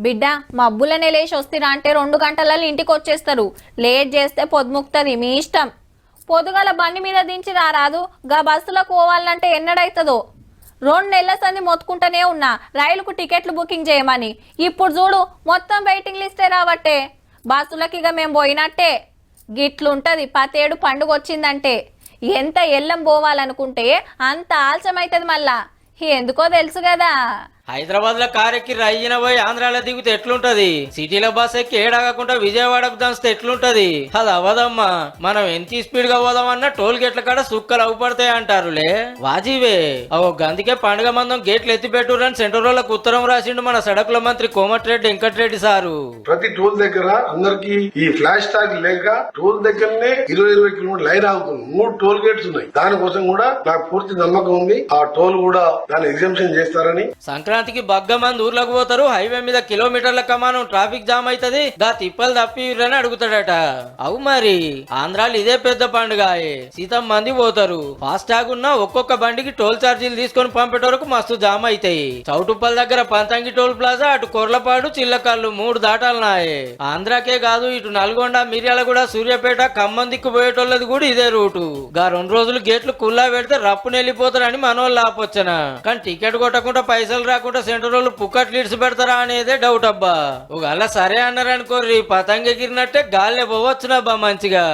బిడ్డ మబ్బులనే లేచి వస్తురా అంటే 2 గంటలలో ఇంటికి వచ్చేస్తారు. లేట్ చేస్తే పొద్దుముక్తది, మీ ఇష్టం. పొద్దుగాల బండి మీద దించి రారాదు, గా బస్సులకు పోవాలంటే ఎన్నడైతుందో. 2 నెలల సంది మొత్తుకుంటూనే ఉన్నా రైలుకు టికెట్లు బుకింగ్ చేయమని. ఇప్పుడు చూడు మొత్తం వెయిటింగ్ లిస్టే రావట్టే. బస్సులకి ఇక మేము పోయినట్టే. గిట్లుంటది 10 ఏడు పండుగ వచ్చిందంటే. ఎంత ఎల్లం పోవాలనుకుంటే అంత ఆలస్యమైతుంది మళ్ళా. ఎందుకో తెలుసు కదా. హైదరాబాద్ లో కారెక్కి రైజిన పోయి ఆంధ్రాలో దిగితే ఎట్లుంటది, సిటీలో బస్ ఎక్కి ఏడాగకుండా విజయవాడకు దంచితే ఎట్లుంటది. అది అవదమ్మా. మనం ఎంత స్పీడ్ గా పోదామన్నా టోల్ గేట్ల కాడ సుక్కలు అవుపడతాయి అంటారులే. వాజీవే ఓ గందుకే పండుగ మందం గేట్లు ఎత్తి పెట్టురని సెంట్రల్ వాళ్ళకు ఉత్తరం రాసిండు మన సడకుల మంత్రి కోమటిరెడ్డి వెంకటరెడ్డి సారు. ప్రతి టోల్ దగ్గర అందరికి ఈ ఫ్లాష్ ట్యాగ్ లేక టోల్ దగ్గరనే 20 కిలోమీటర్ లైన్ ఆగుతుంది. 3 టోల్ గేట్స్ ఉన్నాయి. దానికోసం కూడా నాకు పూర్తి నమ్మకం ఉంది. ఆ టోల్ కూడా దాన్ని ఎగ్జామ్షన్ చేస్తారని. సంక్రాంతికి బగ్గ మంది ఊర్లకు పోతారు. హైవే మీద కిలోమీటర్ల కమానం ట్రాఫిక్ జామ్ అవుతుంది. దా తిప్పలు తప్పిరని అడుగుతాడట. అవు మరి ఆంధ్రాలు ఇదే పెద్ద పండుగ. సీతం మంది పోతారు. ఫాస్ట్ ట్యాగ్ ఉన్న ఒక్కొక్క బండికి టోల్ ఛార్జీలు తీసుకొని పంపేట వరకు మస్తు జామ్ అవుతాయి. చౌటుప్పల్ దగ్గర పంతంగి టోల్ ప్లాజా, అటు కొర్లపాడు, చిల్లకల్లు 3 దాటాలనాయే. ఆంధ్రాకే కాదు ఇటు నల్గొండ, మిర్యాలగూడ, సూర్యాపేట, ఖమ్మం దిక్కు పోయేటోళ్ళది కూడా ఇదే రూటు. గా 2 రోజులు గేట్లు కుల్లా పెడితే రప్పుని వెళ్ళిపోతారని మనోళ్ళు ఆపొచ్చనా. కానీ టికెట్ కొట్టకుండా పైసలు రాకుండా సెంటర్ వాళ్ళు పుక్కట్లు ఇడిచి పెడతారా అనేదే డౌట్ అబ్బా. ఒకవేళ సరే అన్నారనుకోర్రి పతంగ ఎగిరినట్టే గాల్లే పోవచ్చునబ్బా మంచిగా.